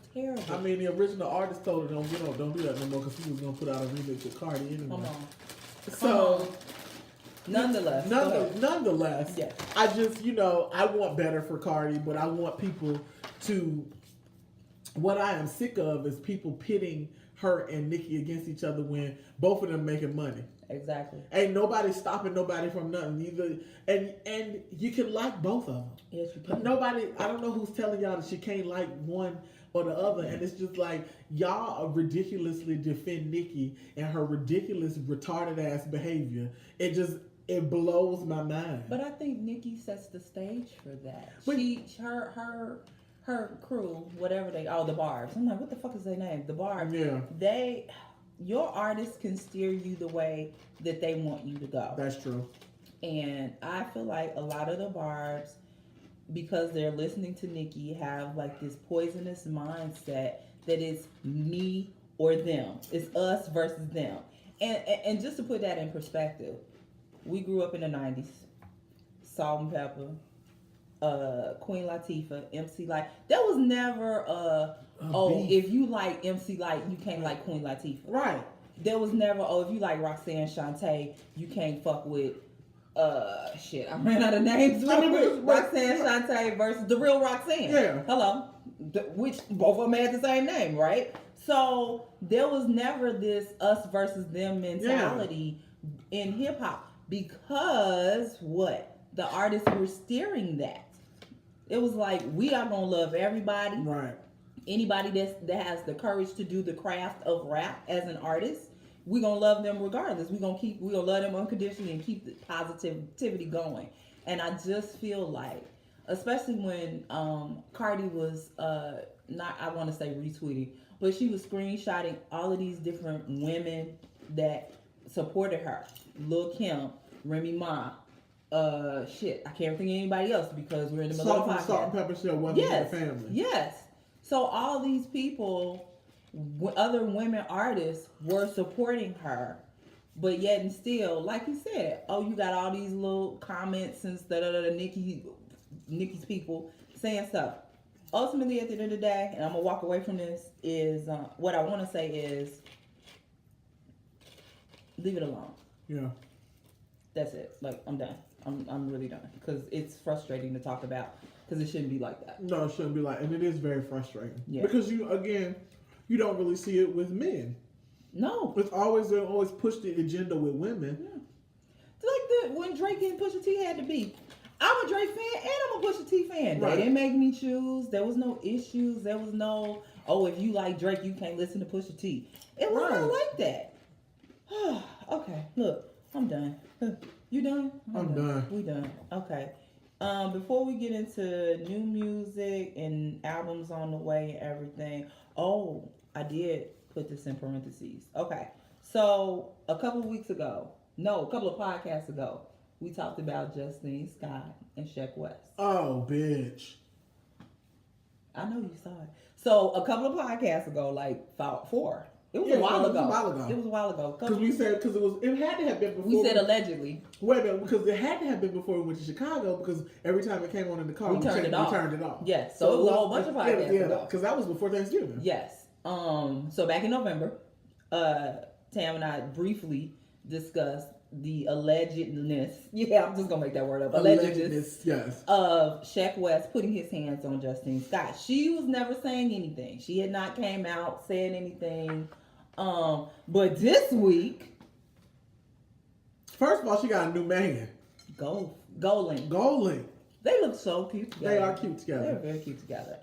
I mean, the original artist told her don't do that no more because he was gonna put out a remix with Cardi anyway. Come on. So, nonetheless, yeah. I just I want better for Cardi, but I want people to. What I am sick of is people pitting her and Nicki against each other when both of them making money. Exactly. Ain't nobody stopping nobody from nothing either. And you can like both of them. Yes, you can. Nobody, I don't know who's telling y'all that you can't like one or the other, and it's just like y'all ridiculously defend Nicki and her ridiculous retarded ass behavior. It blows my mind. But I think Nicki sets the stage for that. But, her crew, whatever the Barbs. I'm like, what the fuck is their name? The Barbs. Yeah. Your artists can steer you the way that they want you to go. That's true. And I feel like a lot of the Barbs, because they're listening to Nicki, have like this poisonous mindset that it's me or them. It's us versus them. And just to put that in perspective, we grew up in the 90s. Salt and Pepper, Queen Latifah, MC Lyte. There was never if you like MC Lyte, you can't like Queen Latifah. Right. There was never, if you like Roxanne Shante, you can't fuck with shit. I ran out of names. Roxanne Shante versus the real Roxanne. Yeah. Hello. Which both of them had the same name, right? So there was never this us versus them mentality in hip hop because what? The artists were steering that. It was like, we are gonna love everybody. Right. Anybody that has the courage to do the craft of rap as an artist, we're gonna love them regardless. We're gonna love them unconditionally and keep the positivity going. And I just feel like, especially when Cardi was not, I want to say retweeting, but she was screenshotting all of these different women that supported her. Lil Kim, Remy Ma, I can't think of anybody else because we're in the middle of the podcast. Salt and Pepper Show, Welcome to the Family. Yes. So all these people, other women artists, were supporting her, but yet and still, like you said, you got all these little comments and Nicki's people saying stuff. Ultimately, at the end of the day, and I'm gonna walk away from this, is what I want to say is leave it alone. Yeah. That's it. Like, I'm done. I'm really done because it's frustrating to talk about because it shouldn't be like that. No, it shouldn't be like, and it is very frustrating. Yeah. Because you don't really see it with men. No. They always push the agenda with women. Yeah. It's like when Drake and Pusha T had to be. I'm a Drake fan and I'm a Pusha T fan. Right. They didn't make me choose. There was no issues. There was no, if you like Drake, you can't listen to Pusha T. It was not like that. Okay, look, I'm done. You done? I'm done. We done. Okay. Before we get into new music and albums on the way and everything, I did put this in parentheses. Okay. So a couple of podcasts ago, we talked about Justine Skye and Sheck West. Oh, bitch. I know you saw it. So a couple of podcasts ago, like 4. It was a while ago. It was a while ago. It had to have been before. We said allegedly. Wait a minute, because it had to have been before we went to Chicago because every time it came on in the car, we turned it off. Yes. So it was a whole bunch of podcasts ago. Because that was before Thanksgiving. Yes. So back in November, Tam and I briefly discussed the allegedness. Yeah, I'm just gonna make that word up. Allegedness. Yes. Of Sheck West putting his hands on Justine Skye. She was never saying anything. She had not came out saying anything. But this week, first of all, she got a new man. Goldlink. They look so cute together. They are cute together. They're very cute together.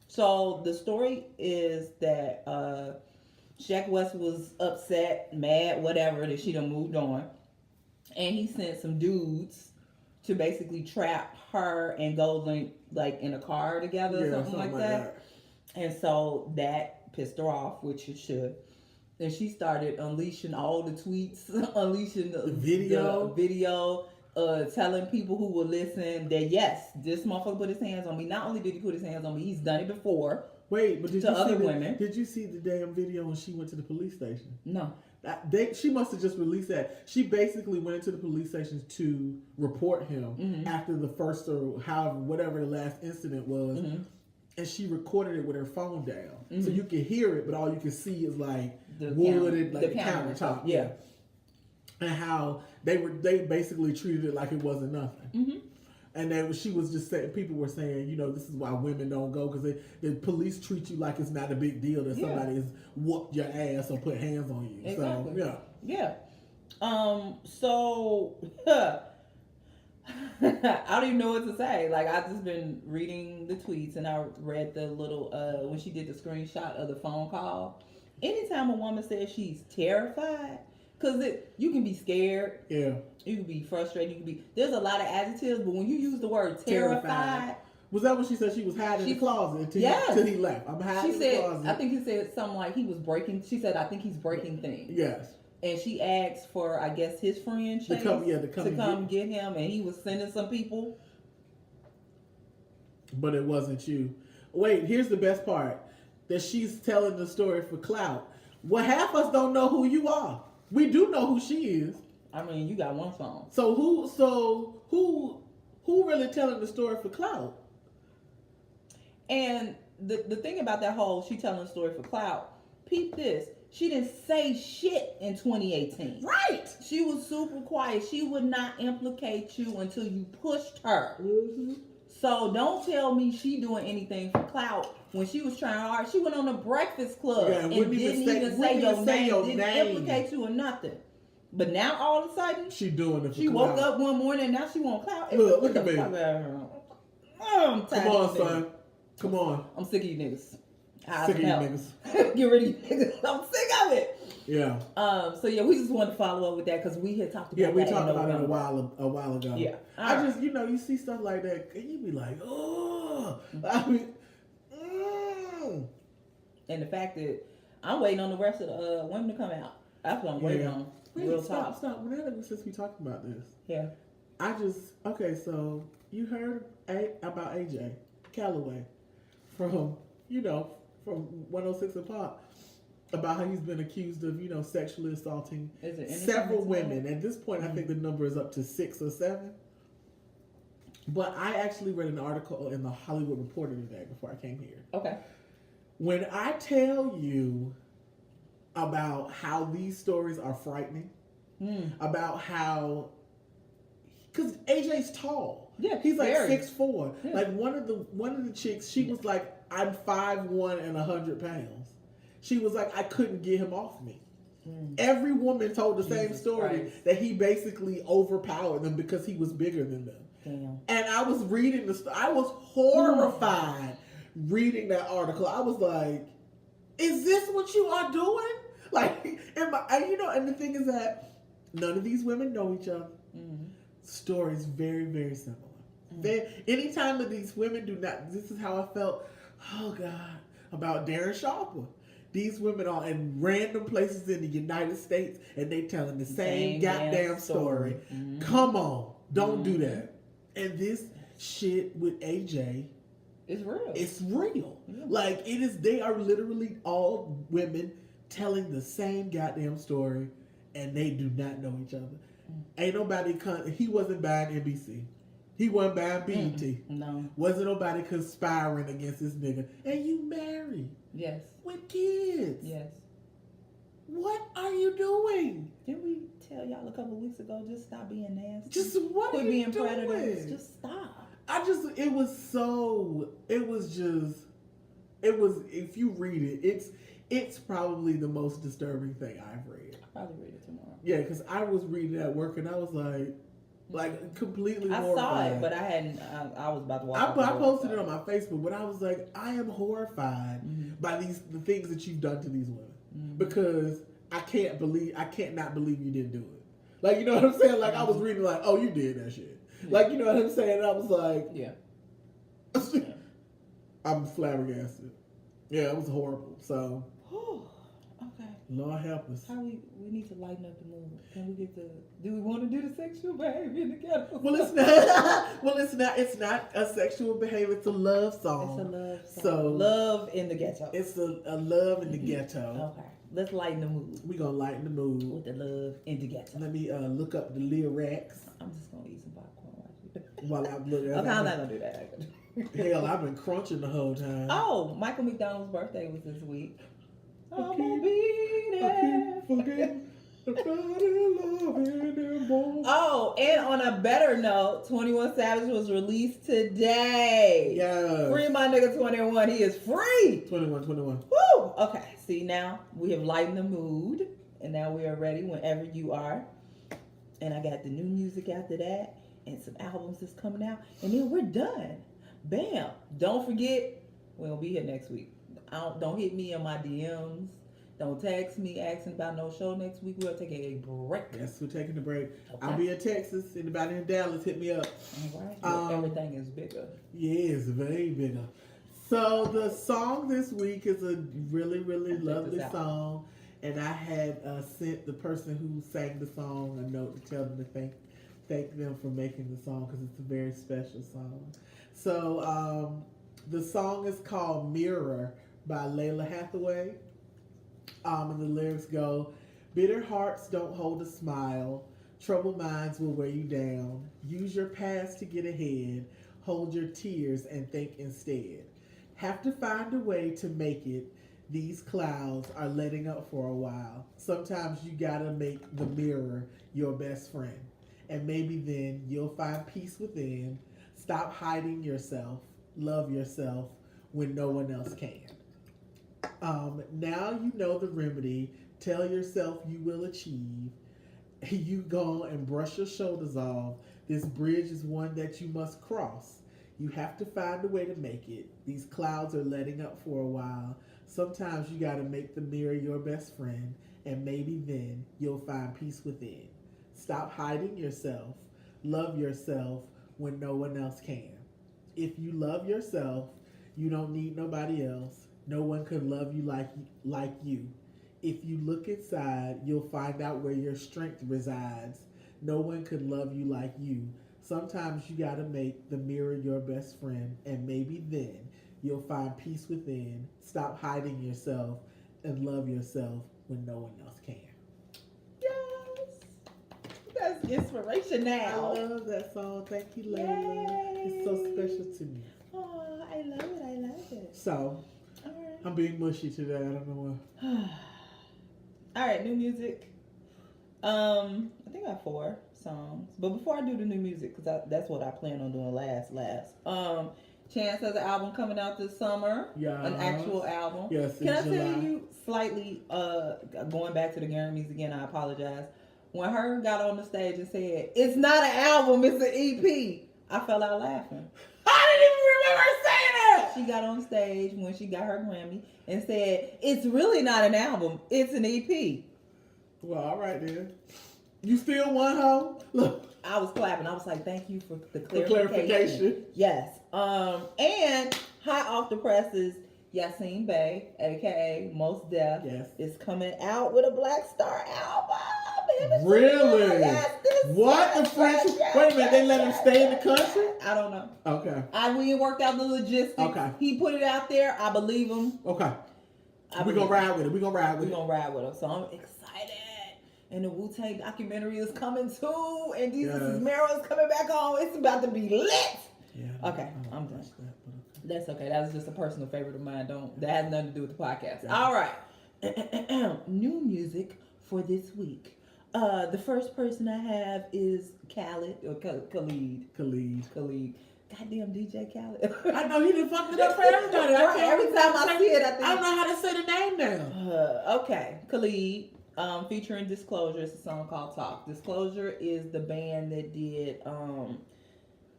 So the story is that Sheck West was upset, mad, whatever, that she done moved on. And he sent some dudes to basically trap her and Goldlink like in a car together, something like that. And so that pissed her off, which it should. And she started unleashing all the tweets, unleashing the video, telling people who will listen that yes, this motherfucker put his hands on me. Not only did he put his hands on me, he's done it before. Wait, but women. Did you see the damn video when she went to the police station? No. She must have just released that. She basically went into the police station to report him after the first or whatever the last incident was. Mm-hmm. And she recorded it with her phone down. Mm-hmm. So you can hear it, but all you can see is like the countertop. Yeah. And how they basically treated it like it wasn't nothing. Mm-hmm. And then she was just saying, people were saying, this is why women don't go because the police treat you like it's not a big deal that somebody has whooped your ass or put hands on you. Exactly. So, yeah. So, I don't even know what to say. Like, I've just been reading the tweets, and I read the little when she did the screenshot of the phone call. Anytime a woman says she's terrified, because you can be scared, yeah, you can be frustrated, you can be. There's a lot of adjectives, but when you use the word terrified. Was that what she said? She was hiding in the closet until he left. I'm hiding in the closet. I think he said something like he was breaking. She said, I think he's breaking things. Yes. And she asked for, I guess, his friend Chase to come get him, and he was sending some people. But it wasn't you. Wait, here's the best part. That she's telling the story for clout. Well, half us don't know who you are. We do know who she is. I mean, you got one song. So who really telling the story for clout? And the thing about that whole she telling the story for clout, peep this. She didn't say shit in 2018. Right. She was super quiet. She would not implicate you until you pushed her. Mm-hmm. So don't tell me she doing anything for clout. When she was trying hard, she went on the Breakfast Club and didn't even say your name, didn't implicate you or nothing. But now all of a sudden, she doing it for she clout. woke up one morning and now she want clout. Look at me. I'm tired. Come on, son. Come on. I'm sick of you niggas. Sick of you niggas. Get rid of you niggas. I'm sick of it. Yeah. So yeah, we just wanted to follow up with that because we had talked about we talked about it a while ago. Yeah. I just you see stuff like that and you be like, oh. I mean, And the fact that I'm waiting on the rest of the women to come out. That's what I'm waiting on. Real talk. Stop. Since we talked about this. Yeah. So you heard about AJ Calloway from 106 and Pop about how he's been accused of, sexually assaulting several women. At this point, I think the number is up to 6 or 7. But I actually read an article in the Hollywood Reporter today before I came here. Okay. When I tell you about how these stories are frightening, about how, because AJ's tall. Yeah, he's like very. 6'4". Yeah. Like one of the chicks, she was like, I'm 5'1" and 100 pounds. She was like, I couldn't get him off me. Every woman told the same story, Christ. that he basically overpowered them because he was bigger than them. Damn. And I was reading I was horrified reading that article. I was like, is this what you are doing? Like, and the thing is that none of these women know each other. Stories very, very similar. Anytime that these women do not, this is how I felt, oh God, about Darren Sharper. These women are in random places in the United States and they telling the same goddamn story. Come on, don't do that. And this shit with AJ, it's real. It's real. Yeah. Like it is. They are literally all women telling the same goddamn story, and they do not know each other. Ain't nobody. He wasn't buying NBC. He wasn't buying BET. No. Wasn't nobody conspiring against this nigga. And you married. Yes. With kids. Yes. What are you doing? Didn't we tell y'all a couple of weeks ago, just stop being nasty? Just what Quit are you being doing? predators. Just stop. If you read it, it's probably the most disturbing thing I've read. I'll probably read it tomorrow. Yeah, because I was reading at work and I was like completely horrified. I saw it, but I hadn't, I was about to watch it. I posted it on my Facebook, but I was like, I am horrified by the things that you've done to these women. Because I can't not believe you didn't do it. Like, you know what I'm saying? Like, I was reading like, oh, you did that shit. Yeah. Like, you know what I'm saying? And I was like, yeah. I'm flabbergasted. Yeah, it was horrible. So, okay. Lord help us. How we need to lighten up the mood. Can we get do we want to do the sexual behavior in the ghetto? Well, it's not a sexual behavior. It's a love song. It's a love song. So love in the ghetto. It's a love in the ghetto. Okay. Let's lighten the mood. We're going to lighten the mood. With the love in the ghetto. Let me look up the lyrics. I'm just going to eat some popcorn while I'm looking. Okay, I'm not going to do that. Hell, I've been crunching the whole time. Oh, Michael McDonald's birthday was this week. I'm gonna be there. Oh, and on a better note, 21 Savage was released today. Yeah. Free my nigga 21. He is free. 21. Woo! Okay, see now we have lightened the mood, and now we are ready whenever you are. And I got the new music after that. and some albums that's coming out, and then we're done. Bam! Don't forget, we'll be here next week. Don't hit me in my DMs. Don't text me asking about no show next week. We'll take a break. Yes, we're taking a break. Okay. I'll be in Texas. Anybody in Dallas, hit me up. All right. Everything is bigger. Yeah, it's very bigger. So the song this week is a really, really lovely song. And I had sent the person who sang the song a note to tell them to thank them for making the song because it's a very special song. So the song is called Mirror by Lalah Hathaway. And the lyrics go, bitter hearts don't hold a smile. Troubled minds will wear you down. Use your past to get ahead. Hold your tears and think instead. Have to find a way to make it. These clouds are letting up for a while. Sometimes you gotta make the mirror your best friend. And maybe then you'll find peace within. Stop hiding yourself. Love yourself when no one else can. Now you know the remedy. Tell yourself you will achieve. You go and brush your shoulders off. This bridge is one that you must cross. You have to find a way to make it. These clouds are letting up for a while. Sometimes you gotta make the mirror your best friend, and maybe then you'll find peace within. Stop hiding yourself. Love yourself when no one else can. If you love yourself, you don't need nobody else. No one could love you like you. If you look inside, you'll find out where your strength resides. No one could love you like you. Sometimes you gotta make the mirror your best friend, and maybe then you'll find peace within. Stop hiding yourself and love yourself when no one else can. Yes! That's inspiration now. I love that song. Thank you, Lalah. It's so special to me. Oh, I love it. I love it. So, all right. I'm being mushy today. I don't know why. All right, new music. I think I have 4 songs. But before I do the new music, because that's what I plan on doing last. Chance has an album coming out this summer. Yeah. An actual album. Yes, Can I July. tell you slightly, going back to the Grammys again, I apologize. When H.E.R got on the stage and said, it's not an album, it's an EP, I fell out laughing. I didn't even remember her saying that. She got on stage when she got her Grammy and said, it's really not an album, it's an EP. Well, all right then. You still won, ho? Look. I was clapping. I was like, thank you for the clarification. Yes. And hot off the presses, Yasiin Bey, aka Most Def, yes, is coming out with a Black Star album. Really? Yes, what the French? Wait a minute, they let him stay in the country? I don't know. Okay. We ain't worked out the logistics. Okay. He put it out there. I believe him. Okay. We're gonna ride with it. We're gonna ride with him. So I'm excited. And the Wu-Tang documentary is coming too. And Jesus is Mero is coming back on. It's about to be lit. Yeah. Okay, I'm done. That's okay. That was just a personal favorite of mine. That has nothing to do with the podcast. Yeah. All right. New music for this week. The first person I have is Khalid or Khalid. Goddamn DJ Khalid. I know he done fucked it up for everybody. Every time I see it, I think I don't know how to say the name now. Okay, Khalid. Featuring Disclosure. It's a song called Talk. Disclosure is the band that did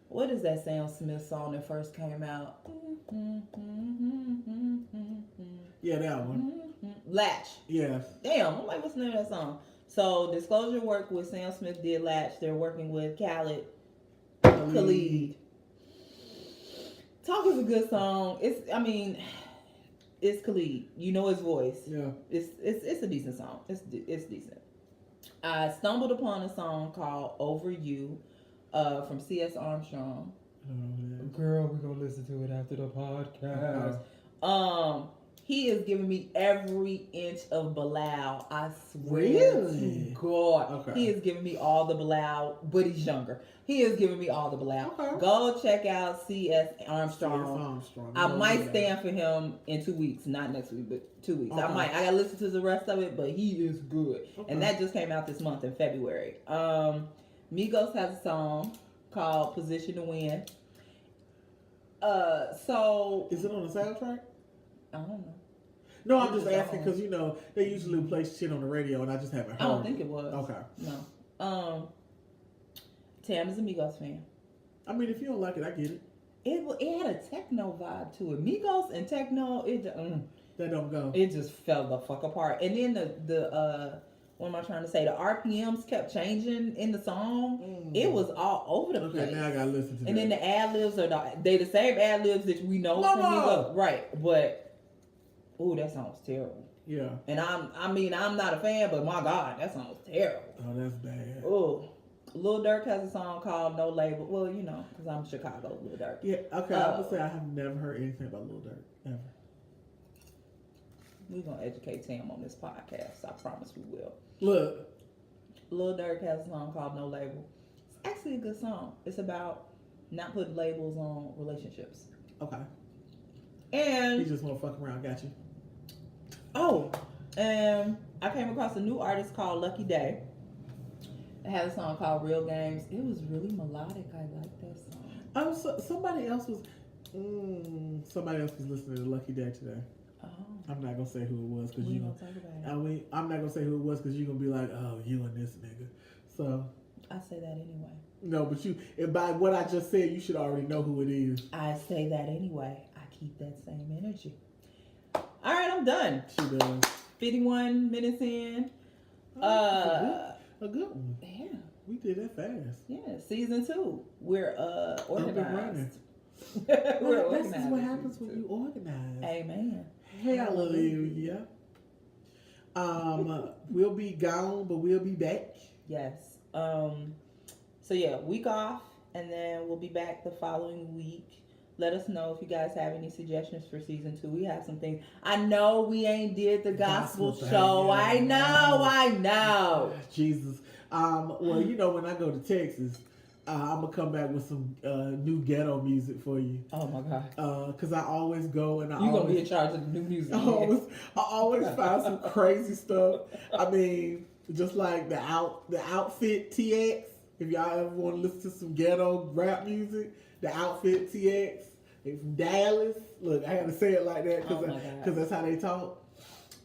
what is that Sam Smith song that first came out? Yeah, that one. Latch. Yes. Damn, I'm like, what's the name of that song? So Disclosure worked with Sam Smith, did Latch. They're working with Khalid. Talk is a good song. It's Khalid. You know his voice. Yeah. It's a decent song. It's decent. I stumbled upon a song called Over You from C.S. Armstrong. Girl, we're gonna listen to it after the podcast. He is giving me every inch of Bilal. I swear to God. Okay. He is giving me all the Bilal, but he's younger. He is giving me all the Bilal. Okay. Go check out C.S. Armstrong. I might stand for him in 2 weeks. Not next week, but 2 weeks. Okay. I gotta listen to the rest of it, but he is good. Okay. And that just came out this month in February. Migos has a song called Position to Win. So is it on the soundtrack? I don't know. No, I'm just asking because they usually play shit on the radio, and I just haven't heard. I don't think it was. Okay. No. Tam is a Migos fan. I mean, if you don't like it, I get it. It had a techno vibe to it. Migos and techno, That don't go. It just fell the fuck apart. And then the what am I trying to say? The RPMs kept changing in the song. It was all over the place. Okay, now I gotta listen to that. And then the ad libs they the same ad libs that we know from Migos, right? But that song's terrible. Yeah. And I'm not a fan, but my God, that song's terrible. Oh, that's bad. Oh, Lil Durk has a song called No Label. Well, you know, because I'm Chicago, Lil Durk. Yeah. Okay, I would say I have never heard anything about Lil Durk ever. We're gonna educate Tam on this podcast. I promise we will. Look, Lil Durk has a song called No Label. It's actually a good song. It's about not putting labels on relationships. okay. And He just won't fuck around. Got you. oh, and I came across a new artist called Lucky Daye. It had a song called Real Games. It was really melodic. I like that song. Oh, so somebody else was listening to Lucky Daye today. Oh, I'm not gonna say who it was because we you don't know. talk about it. I'm not gonna say who it was because you're gonna be like, oh, you and this nigga. So I say that anyway. no, but by what I just said, you should already know who it is. I say that anyway. I keep that same energy. All right, I'm done. She does. 51 minutes in. A good one. Yeah. We did that fast. Yeah, season 2. We're organized. We're organized. This is what happens when you organize. Amen. Hallelujah. We'll be gone, but we'll be back. Yes. So yeah, week off, and then we'll be back the following week. Let us know if you guys have any suggestions for season 2. We have some things. I know we ain't did the gospel show. Thing, yeah. I know. Jesus. Well, you know, when I go to Texas, I'm gonna come back with some new ghetto music for you. Oh my God. Because I always go and you're gonna be in charge of the new music. I always find some crazy stuff. I mean, just like the outfit TX. If y'all ever want to listen to some ghetto rap music, the outfit TX. They from Dallas. Look, I gotta say it like that because that's how they talk.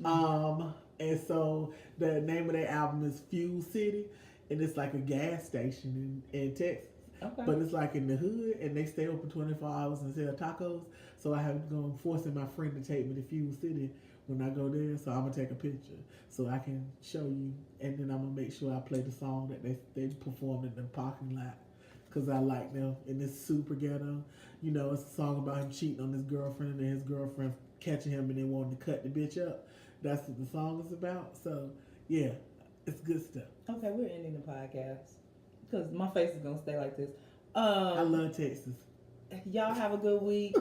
And so the name of their album is Fuel City, and it's like a gas station in Texas. Okay. But it's like in the hood, and they stay open 24 hours and sell tacos. So I have gone forcing my friend to take me to Fuel City when I go there. So I'm gonna take a picture so I can show you, and then I'm gonna make sure I play the song that they performed in the parking lot. Because I like them, and it's super ghetto. You know, it's a song about him cheating on his girlfriend, and his girlfriend catching him and then wanting to cut the bitch up. That's what the song is about. So, yeah, it's good stuff. Okay, we're ending the podcast because my face is going to stay like this. I love Texas. Y'all have a good week.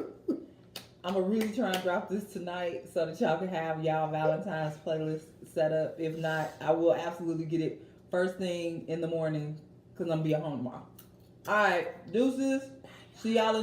I'm going to really try and drop this tonight so that y'all can have y'all Valentine's playlist set up. If not, I will absolutely get it first thing in the morning because I'm going to be at home tomorrow. All right, deuces. See y'all in